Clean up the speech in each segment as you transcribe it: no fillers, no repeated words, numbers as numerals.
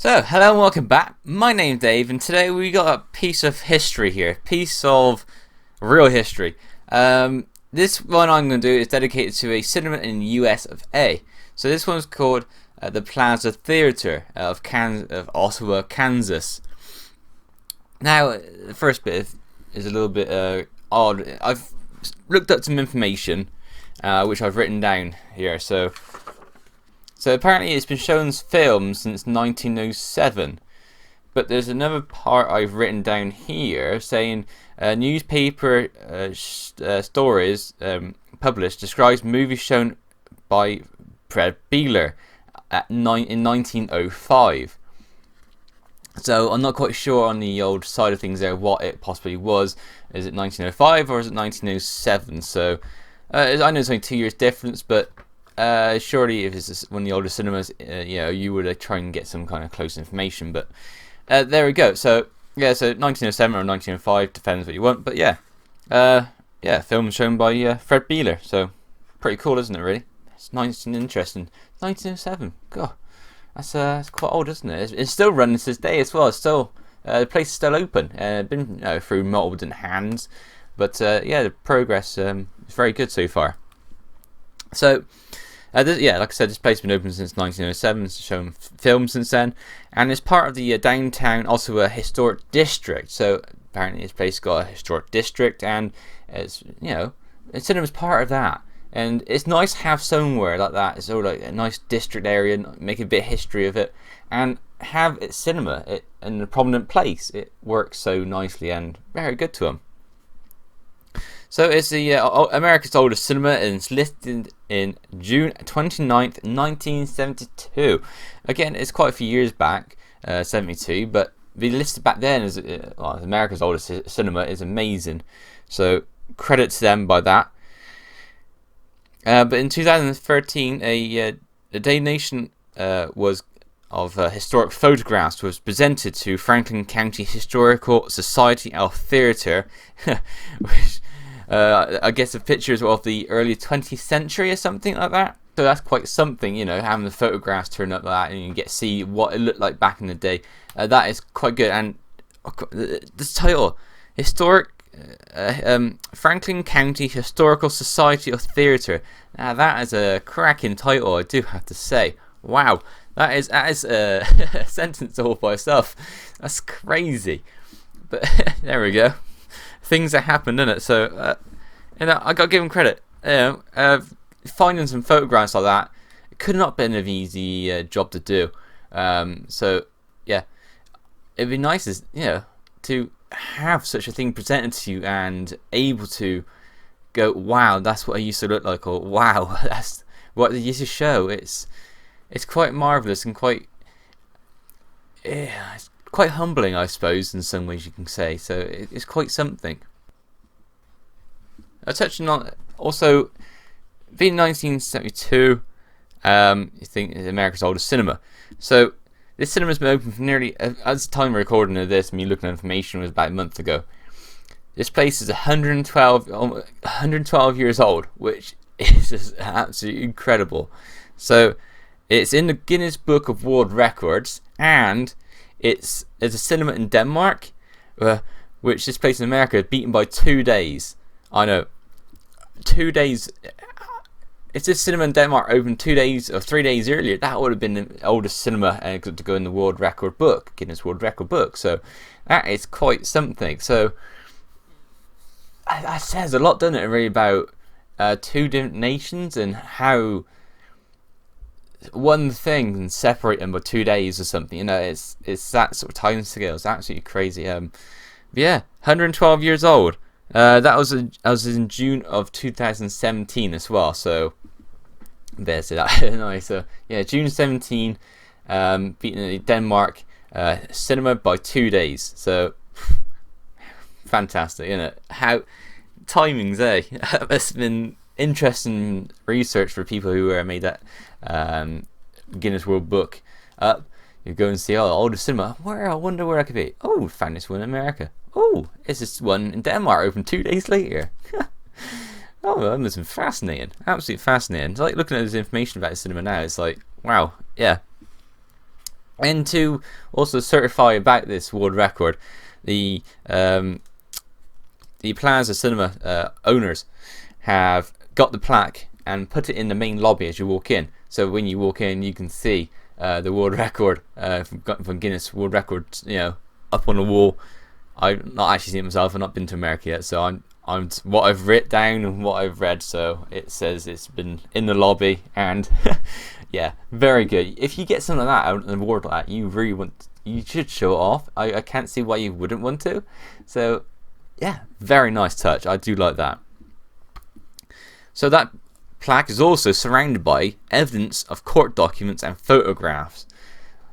So, hello and welcome back. My name's Dave, and today we got a piece of history here. Piece of real history. This one I'm going to do is dedicated to a cinema in the US of A. So this one's called the Plaza Theater of Ottawa, Kansas. Now, the first bit is a little bit odd. I've looked up some information, which I've written down here. So apparently it's been shown film since 1907, but there's another part I've written down here saying newspaper stories published describes movies shown by Fred Beeler in 1905. So I'm not quite sure on the old side of things there what it possibly was. Is it 1905 or is it 1907? So I know it's only 2 years difference, but surely if it's one of the older cinemas, you would try and get some kind of close information. But there we go. So 1907 or 1905 depends what you want. But film shown by Fred Beeler. So pretty cool, isn't it? Really, it's nice and interesting. 1907. God, that's quite old, isn't it? It's still running to this day as well. It's still the place is still open. Been through multiple different hands, but the progress is very good so far. So. Like I said, this place has been open since 1907. It's shown film since then, and it's part of the downtown Ottawa historic district. So apparently, this place got a historic district, and it's cinema's part of that. And it's nice to have somewhere like that. It's sort of like a nice district area, make a bit of history of it, and have its cinema in a prominent place. It works so nicely and very good to them. So it's the America's oldest cinema, and it's listed in June 29th, 1972. Again, it's quite a few years back, 72, but be listed back then as America's oldest cinema is amazing. So credit to them by that. But in 2013, a donation of historic photographs was presented to Franklin County Historical Society of Theatre, which I guess the pictures of the early 20th century or something like that. So that's quite something, having the photographs turn up like that and you get to see what it looked like back in the day. That is quite good. And this title, Franklin County Historical Society of Theatre. Now that is a cracking title, I do have to say. Wow, that is a sentence all by itself. That's crazy. But there we go. Things that happen, innit? So, I got to give him credit. Finding some photographs like that, it could not have been an easy job to do. It'd be nice, to have such a thing presented to you and able to go, wow, that's what I used to look like, or wow, that's what they used to show. It's quite marvelous and quite it's quite humbling, I suppose, in some ways you can say. So it's quite something. Touching on also, being 1972, you think is America's oldest cinema. So this cinema's been open for nearly, at the time of recording of this, me looking at information was about a month ago. This place is 112 years old, which is just absolutely incredible. So it's in the Guinness Book of World Records, and it's a cinema in Denmark, which this place in America is beaten by 2 days. I know, 2 days. If this cinema in Denmark opened 2 days or 3 days earlier, that would have been the oldest cinema to go in the World Record Book, Guinness World Record Book. So that is quite something. So that says a lot, doesn't it, really, about two different nations and how one thing can separate them by 2 days or something. It's that sort of time scale. It's absolutely crazy. 112 years old. That was in June of 2017 as well. So there's that. Nice. So June 17, beating Denmark cinema by 2 days. So fantastic, isn't it? How timings, eh? It's been interesting research for people who made that Guinness World Book up. You go and see older cinema. I wonder where I could be. Oh, found this one in America. Oh, it's this one in Denmark, opened 2 days later. Oh, that must have been fascinating. Absolutely fascinating. It's like looking at this information about the cinema now. It's like, wow, yeah. And to also certify about this world record, the Plaza Cinema owners have got the plaque and put it in the main lobby as you walk in. So when you walk in, you can see the world record from Guinness World Records, up on the wall. I've not actually seen it myself. I've not been to America yet, so I'm what I've written down and what I've read. So it says it's been in the lobby, and yeah, very good. If you get something like that, an award like that, you should show it off. I can't see why you wouldn't want to. So yeah, very nice touch. I do like that. So that plaque is also surrounded by evidence of court documents and photographs.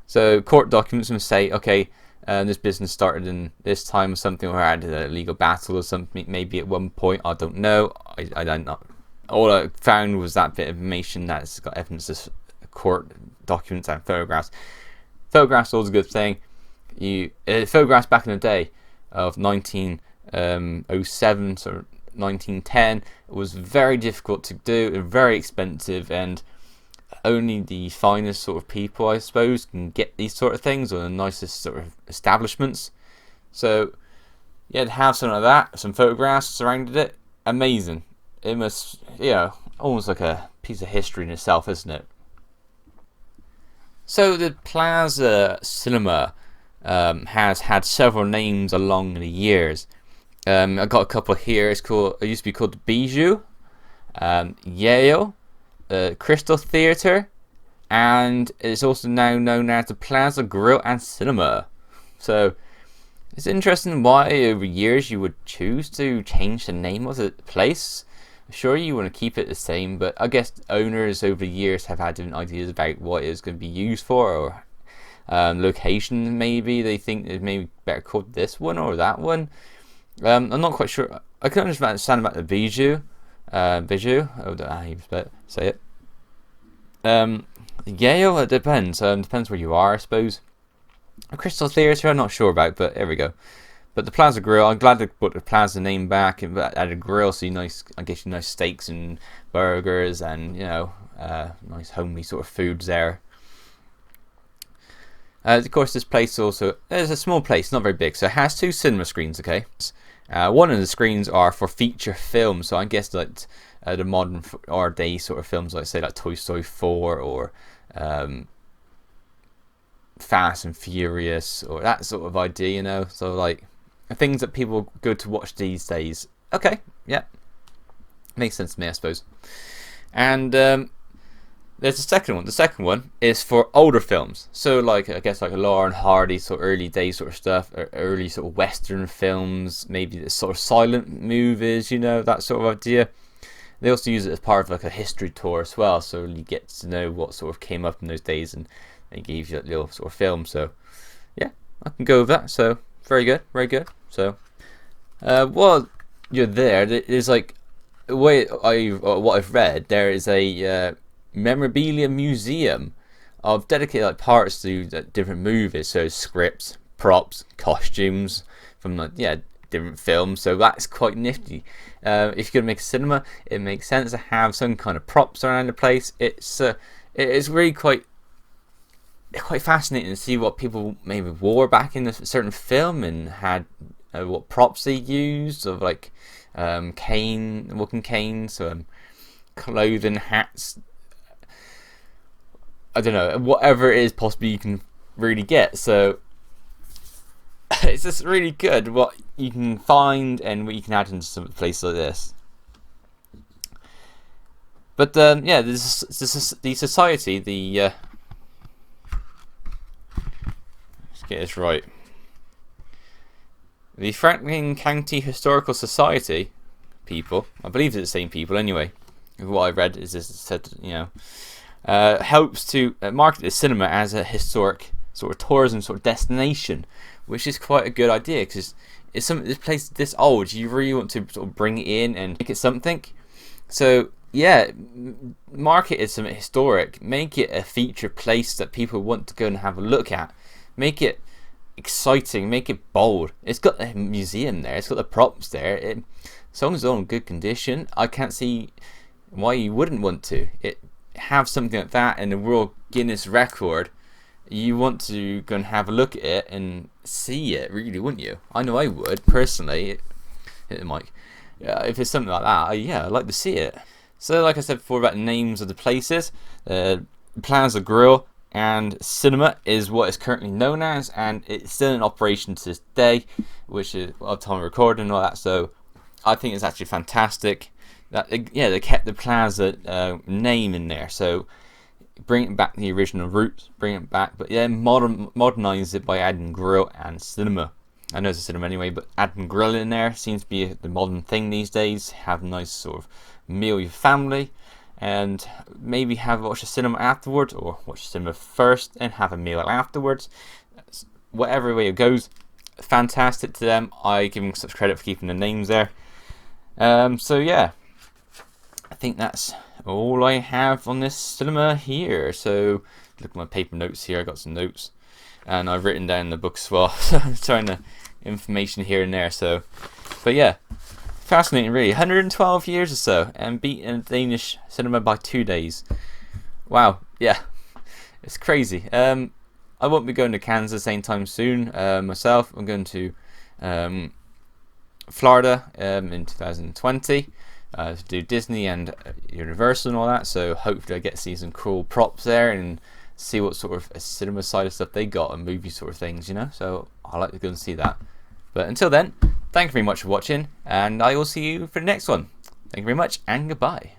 So court documents will say, okay, this business started in this time or something, or had a legal battle or something, maybe at one point. I don't know. I don't know. All I found was that bit of information that's got evidence of court documents and photographs. Photographs are always a good thing. Photographs back in the day of 1907 or 1910 was very difficult to do and very expensive, and only the finest sort of people, I suppose, can get these sort of things, or the nicest sort of establishments. So yeah, to have something like that, some photographs surrounded it, amazing. It must, almost like a piece of history in itself, isn't it? So the Plaza Cinema has had several names along the years. I got a couple here. It used to be called the Bijou, Yale, Crystal Theatre, and it's also now known as the Plaza Grill and Cinema. So it's interesting why over years you would choose to change the name of the place. Sure, you want to keep it the same, but I guess owners over the years have had different ideas about what it's going to be used for, or location. Maybe they think it may be better called this one or that one. I'm not quite sure. I can understand about the Bijou. Bijou. I don't know how you say it. Yale. It depends. Depends where you are, I suppose. A Crystal Theatre, I'm not sure about, but there we go. But the Plaza Grill, I'm glad they put the Plaza name back and added a grill, so nice steaks and burgers and nice homely sort of foods there. Of course, this place also is a small place, not very big, so it has 2 cinema screens. Okay, one of the screens are for feature films, so I guess like the modern or day sort of films, like say like Toy Story 4 or Fast and Furious or that sort of idea, so like things that people go to watch these days. Okay, yeah, makes sense to me, I suppose. And there's the second one. The second one is for older films. So like I guess like a Laura and Hardy sort of early days sort of stuff, or early sort of Western films, maybe the sort of silent movies, that sort of idea. They also use it as part of like a history tour as well, so you get to know what sort of came up in those days, and they gave you that little sort of film. So yeah, I can go with that. So very good, very good. So while you're there's like what I've read, there is a memorabilia museum of dedicated like parts to different movies, so scripts, props, costumes from different films. So that's quite nifty. If you're gonna make a cinema, it makes sense to have some kind of props around the place. It is really quite fascinating to see what people maybe wore back in a certain film and had what props they used, of like walking canes, clothing, hats. I don't know, whatever it is possibly you can really get. So it's just really good what you can find and what you can add into some place like this. But the society, let's get this right. The Franklin County Historical Society people, I believe it's the same people anyway. What I read is this said, helps to market the cinema as a historic sort of tourism sort of destination, which is quite a good idea, because it's this place this old, you really want to sort of bring it in and make it something. So yeah, market it something historic, make it a feature place that people want to go and have a look at, make it exciting, make it bold. It's got a museum there, it's got the props there, as long as it's all in good condition, I can't see why you wouldn't want to have something like that in the World Guinness record. you want to go and have a look at it and see it, really, wouldn't you? I know I would personally. Hit the mic. If it's something like that, I'd like to see it. So, like I said before about the names of the places, Plaza Grill and Cinema is what it's currently known as, and it's still in operation to this day, which is at time of recording and all that. So, I think it's actually fantastic that they kept the Plaza name in there. So, bring it back to the original roots, bring it back, but modernize it by adding grill and cinema. I know it's a cinema anyway, but adding grill in there seems to be the modern thing these days. Have a nice sort of meal with your family, and maybe watch a cinema afterwards, or watch cinema first and have a meal afterwards. Whatever way it goes, fantastic to them. I give them such credit for keeping the names there. So yeah, I think that's all I have on this cinema here. So look at my paper notes here. I got some notes, and I've written down the book as well. So I'm trying to information here and there. So, but yeah, fascinating, really. 112 years or so, and beaten Danish cinema by 2 days. Wow, yeah, it's crazy. I won't be going to Kansas anytime soon. Myself, I'm going to Florida in 2020. To do Disney and Universal and all that, so hopefully I get to see some cool props there and see what sort of cinema side of stuff they got and movie sort of things, so I like to go and see that. But until then, thank you very much for watching, and I will see you for the next one. Thank you very much, and goodbye.